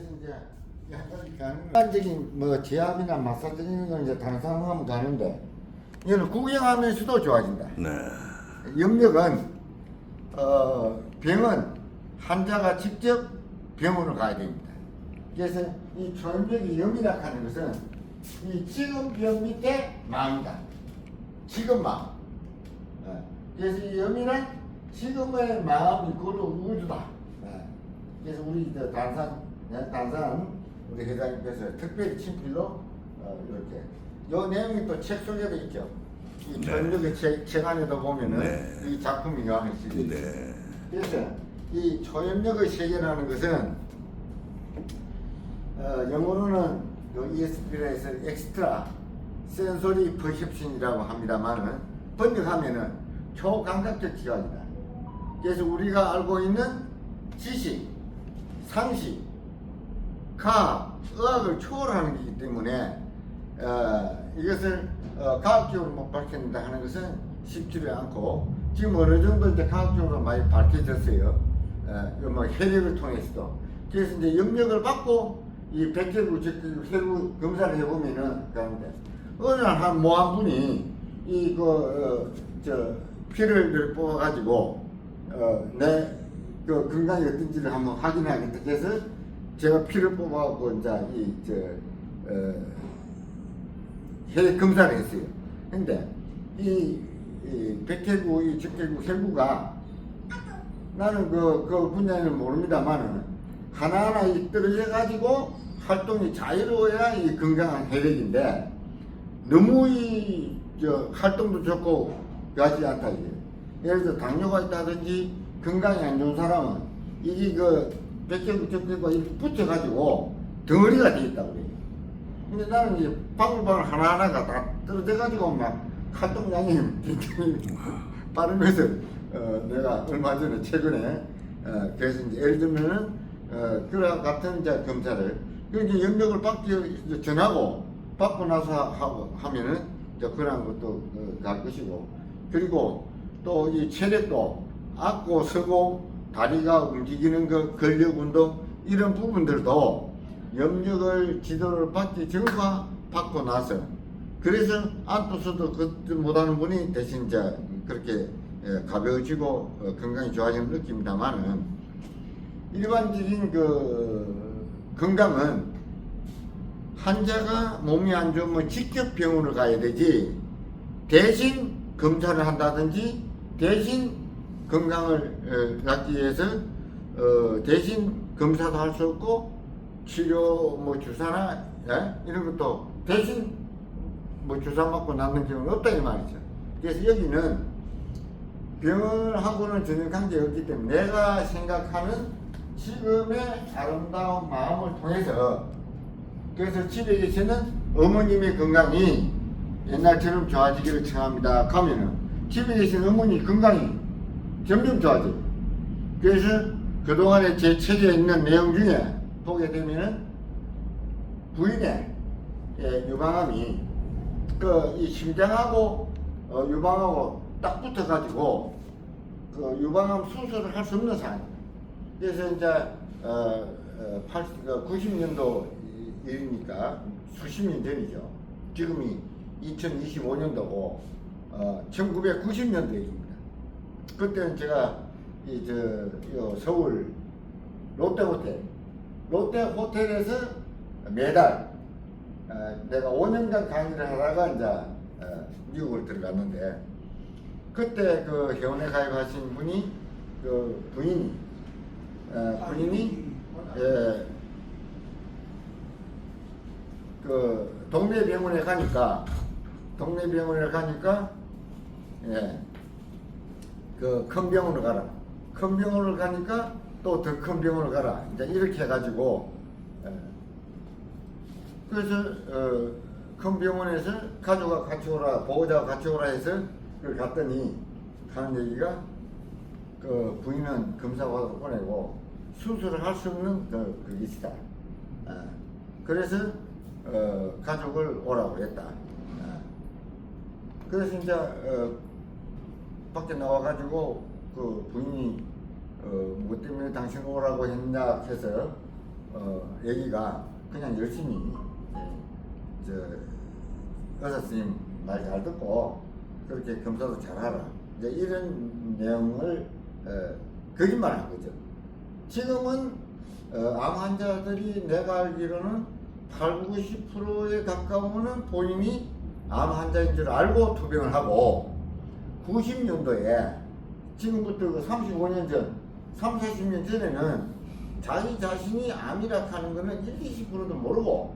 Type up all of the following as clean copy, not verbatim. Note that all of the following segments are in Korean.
그래서 이제 약간 일반적인 뭐 지압이나 마사지 이런 건 이제 다른 사람 하면 가는데 이거는 구경하면서도 좋아진다. 네. 염력은 병은 환자가 직접 병원으로 가야 됩니다. 그래서 이 초염력이 염이라 하는 것은 이 지금 병 밑에 마음이다. 지금 마음. 그래서 이 염이는 지금의 마음이 고로 우주다. 그래서 우리 단산 우리 회장님께서 특별히 친필로 이렇게 요 내용이 또 책 속에도 있죠. 이 초염력의 책 안에도 보면은 이 작품이 요 안에 실려 있어요. 그래서 이 초염력의 세계라는 것은 영어로는 ESP라 해서 엑스트라 센소리 퍼셉션이라고 합니다만은 번역하면은 초감각적 지각이다. 그래서 우리가 알고 있는 지식, 상식, 과학, 의학을 초월하는 것이기 때문에 이것을 과학적으로 못 밝힌다 하는 것은 쉽지를 않고 지금 어느 정도 이제 과학적으로 많이 밝혀졌어요. 뭐 혈액을 통해서도. 그래서 이제 염력을 받고 이 백혈구 혈구 검사를 해보면은 그런데 어느 날 한 분이 피를 뽑아가지고 내 그 건강이 어떤지를 한번 확인하겠다 해서 제가 피를 뽑아갖고 이제 혈액 검사를 했어요. 근데 이 백혈구, 이 적혈구, 혈구가 나는 그 분야는 모릅니다만은 하나하나 떨어져 가지고 활동이 자유로워야 이 건강한 혈액인데 너무 활동도 좋고 하지 않다 이게. 예를 들어 당뇨가 있다든지 건강이 안 좋은 사람은 이게 백혈구, 적혈구가 이렇게 붙여가지고 덩어리가 돼 있다고 그래요. 근데 나는 이제 방울방울 하나하나가 다 떨어져가지고 막 활동량이 굉장히 빠르면서 내가 얼마 전에 최근에 그래서 이제 예를 들면은 그와 같은 이제 검사를 이제 염력을 전하고 받고 나서 하면은 이제 그런 것도 갈 것이고 그리고 또 이 체력도 앉고 서고 다리가 움직이는 거 근력 운동 이런 부분들도 염력을 지도를 받기 전과 받고 나서 그래서 앉고서도 그 못하는 분이 대신 이제 그렇게 가벼워지고 건강이 좋아지는 느낌입니다만은 일반적인 건강은 환자가 몸이 안 좋으면 직접 병원을 가야 되지 대신 검사를 한다든지 대신 건강을 갖기 위해서 대신 검사도 할 수 없고 치료 뭐 주사나 이런 것도 대신 뭐 주사 맞고 낫는 경우는 없다 이 말이죠. 그래서 여기는 병원하고는 전혀 관계가 없기 때문에 내가 생각하는 지금의 아름다운 마음을 통해서 그래서 집에 계시는 어머님의 건강이 옛날처럼 좋아지기를 청합니다. 가면은 집에 계신 어머니 건강이 점점 좋아져요. 그래서 그동안에 제 책에 있는 내용 중에 보게 되면은 부인의 유방암이 이 심장하고 유방하고 딱 붙어가지고 유방암 수술을 할 수 없는 상황이에요. 그래서 이제 90년도 일이니까 수십 년 전이죠. 지금이 2025년도고 1990년도 얘기입니다. 그때는 제가 서울 롯데호텔에서 매달 내가 5년간 강의를 하다가 이제 미국을 들어갔는데 그때 그 회원에 가입하신 분이 부인이 동네 병원에 가니까 큰 병원으로 가라. 큰 병원을 가니까 또 더 큰 병원을 가라. 이제 이렇게 해가지고 그래서 큰 병원에서 가족과 같이 오라, 보호자와 같이 오라 해서 그걸 갔더니 하는 얘기가 부인은 검사받으러 보내고 수술을 할 수 없는 그게 있다. 그래서 가족을 오라고 했다. 그래서 이제 밖에 나와가지고 그 부인이 뭐 때문에 당신 오라고 했냐 해서 얘기가 그냥 열심히 저 의사 선생님 말 잘 듣고 그렇게 검사도 잘하라. 이제 이런 내용을 거짓말한 거죠. 지금은 암 환자들이 내가 알기로는 8, 90%에 가까우는 본인이 암 환자인 줄 알고 투병을 하고 90년도에 지금부터 그 35년 전, 30, 40년 전에는 자기 자신이 암이라 하는 거는 1, 20%도 모르고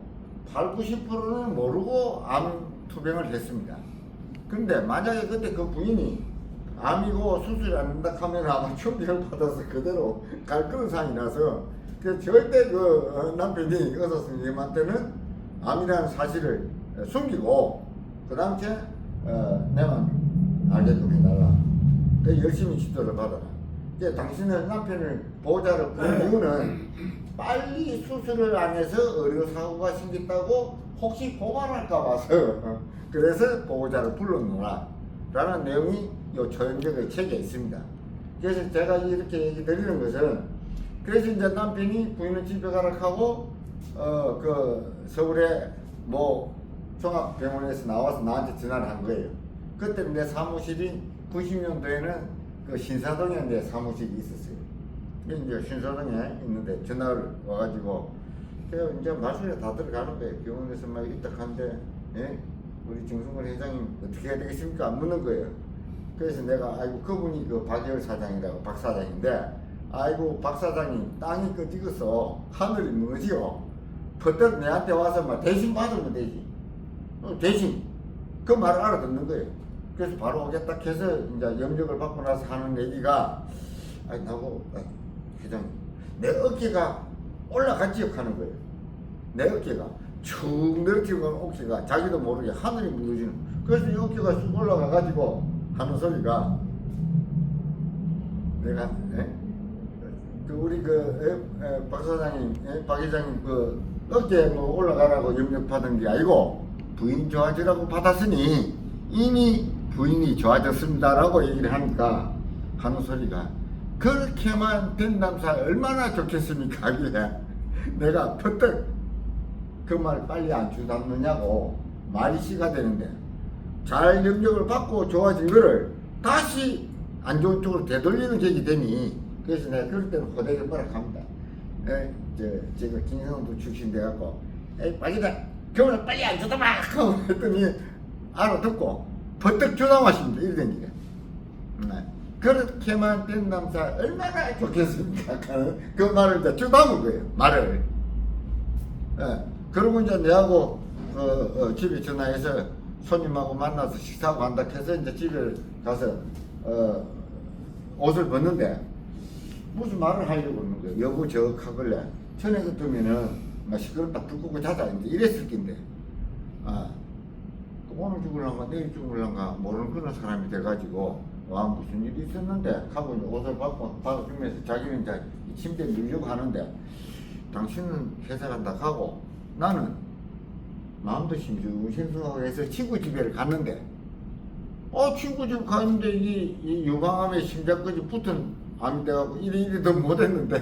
8, 90%는 모르고 암 투병을 했습니다. 근데 만약에 그때 그 부인이 암이고 수술이 안 된다 하면 아마 충격을 받아서 그대로 갈 그런 상황이라서 절대 남편이 의사 선생님한테는 암이라는 사실을 숨기고 그 당시에 내가 알게끔 해달라. 열심히 지도를 받아라. 이제 당신은 남편을 보호자를 부른 이유는 빨리 수술을 안 해서 의료사고가 생겼다고 혹시 고발할까 봐서 그래서 보호자를 불렀노라 라는 내용이 이 조영적의 책에 있습니다. 그래서 제가 이렇게 얘기 드리는 것은 그래서 이제 남편이 부인은 집에 가라 하고 그 서울에 뭐 종합병원에서 나와서 나한테 전화를 한 거예요. 그때 내 사무실이 90년도에는 그 신사동에 내 사무실이 있었어요. 이제 신사동에 있는데 전화를 와가지고 그래서 이제 마술에 다 들어가는 거예요. 병원에서 막 있다 하는데 예? 우리 정승걸 회장님 어떻게 해야 되겠습니까? 안 묻는 거예요. 그래서 내가 아이고 그분이 그 박예월 사장이라고 박 사장인데 아이고 박 사장님 땅이 꺼지겠어 하늘이 무너지요. 퍼뜩 내한테 와서 막 대신 받으면 되지. 대신 그 말을 알아듣는 거예요. 그래서 바로 오겠다 해서 이제 염력을 받고 나서 하는 얘기가 아니 나고 회장님 내 어깨가 올라갔지요 하는 거예요. 내 어깨가 축 늘어지고 어깨가 자기도 모르게 하늘이 무너지는. 그래서 이 어깨가 쑥 올라가 가지고 하는 소리가 내가 우리 박 사장님 박 회장님 그 어깨 뭐 올라가라고 염력 받은 게 아니고 부인 좋아지라고 받았으니 이미 부인이 좋아졌습니다라고 얘기를 하니까 하는 소리가 그렇게만 된다면서 얼마나 좋겠습니까 하길래 내가 퍼뜩 그 말 빨리 안 주담느냐고 말이 씨가 되는데 잘 염력을 받고 좋아진 거를 다시 안 좋은 쪽으로 되돌리는 계획이 되니 그래서 내가 그럴 때는 호되게 뭐라 합니다. 제가 김성도 출신 돼갖고 빨리다 그거는 빨리 안 주담아 하고 했더니 알아듣고 버뜩 주담하십니다. 이러던 기가 그렇게만 된다면서 얼마나 좋겠습니까? 그 말을 이제 주담은 거예요. 말을. 그러고 이제 내하고 집에 전화해서 손님하고 만나서 식사하고 한다 해서 이제 집에 가서 옷을 벗는데 무슨 말을 하려고 그러는 거예요. 여보 저 하길래 전에 같으면은 막 시끄럽다 불 끄고 자자 이제 이랬을 텐데 오늘 죽을란가 내일 죽을란가 모르는 그런 사람이 돼가지고 와 무슨 일이 있었는데 하고 이제 옷을 받아주면서 자기는 이제 침대에 누려고 하는데 당신은 회사 간다 하고 나는 마음도 심쿵심쿵하고 해서 친구 집에 갔는데 친구 집 갔는데 이 유방암에 심장까지 붙은 암이 돼갖고 이래 더 못했는데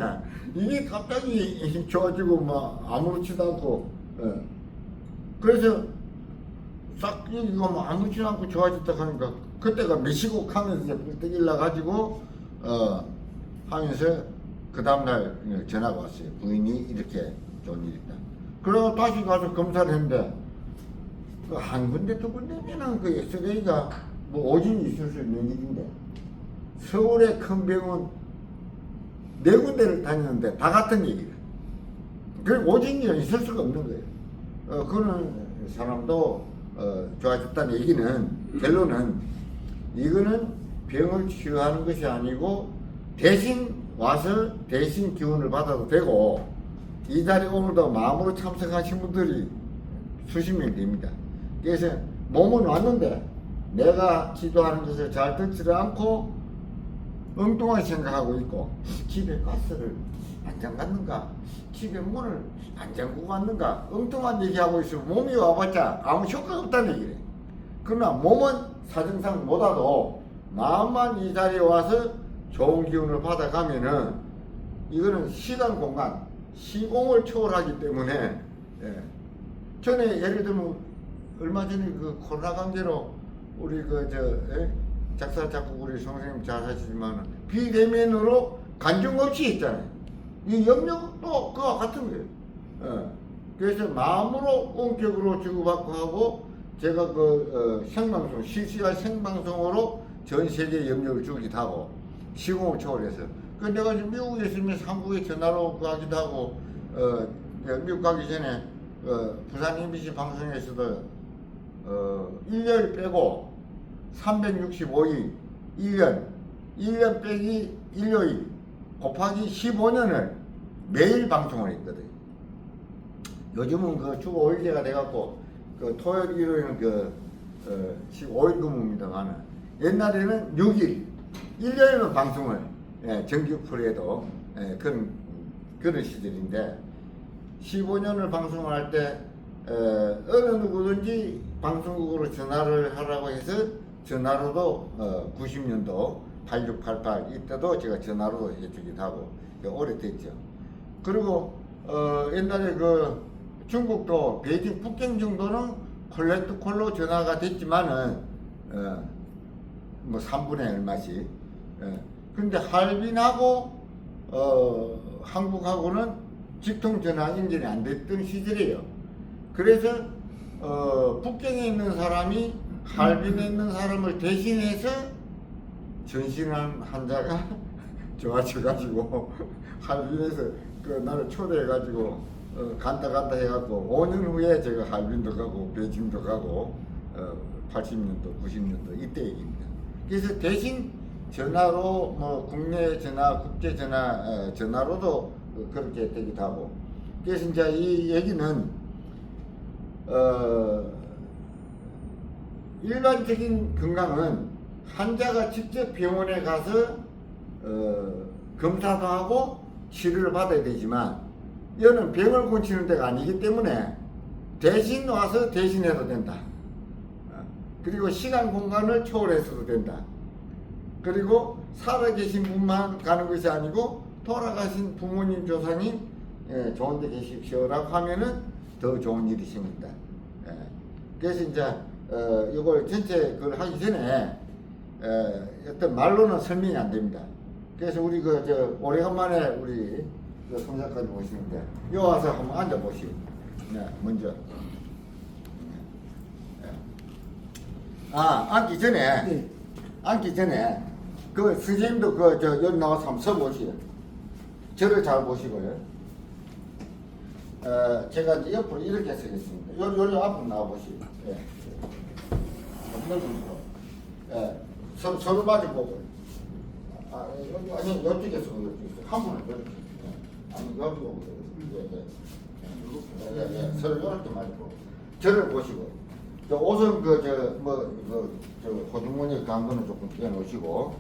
이게 갑자기 좋아지고 막 아무렇지도 않고 그래서 싹 이거 뭐 아무렇지도 않고 좋아졌다 하니까 그때가 메시곡 하면서 이제 불 일나 가지고 하면서 그 다음날 전화가 왔어요. 부인이 이렇게 좋은 일이 있다. 그러고 다시 가서 검사를 했는데 그 한 군데 두 군데면은 그 엑스레이가 뭐 오진이 있을 수 있는 일인데 서울의 큰 병원 네 군데를 다녔는데 다 같은 얘기를. 그 오진이 있을 수가 없는 거예요. 그런 사람도 좋아졌다는 얘기는 결론은 이거는 병을 치유하는 것이 아니고 대신 와서 대신 기운을 받아도 되고 이 자리에 오늘도 마음으로 참석하신 분들이 수십 명 됩니다. 그래서 몸은 왔는데 내가 지도하는 것을 잘 듣지를 않고 엉뚱하게 생각하고 있고 집에 가스를 안 잠갔는가 집에 문을 안 잠그고 왔는가 엉뚱한 얘기하고 있으면 몸이 와봤자 아무 효과가 없다는 얘기래. 그러나 몸은 사정상 못 와도 마음만 이 자리에 와서 좋은 기운을 받아가면은 이거는 시간 공간 시공을 초월하기 때문에 예. 전에 예를 들면 얼마 전에 그 코로나 관계로 우리 작사 작곡 우리 선생님 잘 하시지만 비대면으로 간증 없이 했잖아요. 이 영역도 그와 같은 거예요. 예. 그래서 마음으로 원격으로 주고받고 하고 제가 생방송 실시간 생방송으로 전 세계 영역을 주기도 하고 시공을 초월해서 그 내가 지금 미국에 있으면 한국에 전화로 가기도 하고 미국 가기 전에 부산 MBC 방송에서도 1년 빼고 365일 1년 빼기 일요일 곱하기 15년을 매일 방송을 했거든요. 요즘은 주 5일제가 돼갖고 토요일 일요일은 15일 근무입니다만 옛날에는 6일 1년이면 방송을 정규 프로에도 그런 시절인데 15년을 방송을 할 때 어느 누구든지 방송국으로 전화를 하라고 해서 전화로도 90년도 8688 이때도 제가 전화로도 해주기도 하고 오래됐죠. 그리고 옛날에 중국도 베이징 북경 정도는 콜렉트 콜로 전화가 됐지만은 뭐 3분의 얼마씩. 근데 할빈하고 한국하고는 직통 전화 연결이 안 됐던 시절이에요. 그래서 북경에 있는 사람이 할빈에 있는 사람을 대신해서 전신한 환자가 좋아져가지고 할빈에서 나를 초대해가지고 간다 해갖고 5년 후에 제가 할빈도 가고 베이징도 가고 80년도 90년도 이때 얘기입니다. 그래서 대신 전화로 뭐 국내 전화 국제 전화 전화로도 그렇게 되기도 하고 그래서 이제 이 얘기는 일반적인 건강은 환자가 직접 병원에 가서 검사도 하고 치료를 받아야 되지만 이거는 병을 고치는 데가 아니기 때문에 대신 와서 대신해도 된다. 그리고 시간 공간을 초월해서도 된다. 그리고 살아계신 분만 가는 것이 아니고 돌아가신 부모님 조상님 좋은 데 계십시오라고 하면은 더 좋은 일이 생긴다. 그래서 이제 이걸 전체 그걸 하기 전에 어떤 말로는 설명이 안 됩니다. 그래서 우리 오래간만에 우리 송 작가님 오시는데 여 와서 한번 앉아 보시오. 먼저. 앉기 전에 선생님도 여기 나와서 한번 서보시오. 저를 잘 보시고요. 제가 이제 옆으로 이렇게 서겠습니다. 요리 앞으로 나와보시오. 서로 마주 보고. 아니, 이쪽에서 한 분은 이렇게. 아니, 여기 보고. 서로 이렇게 마주 보고. 저를 보시고. 옷은 호주머니 간 거는 조금 떼어놓으시고.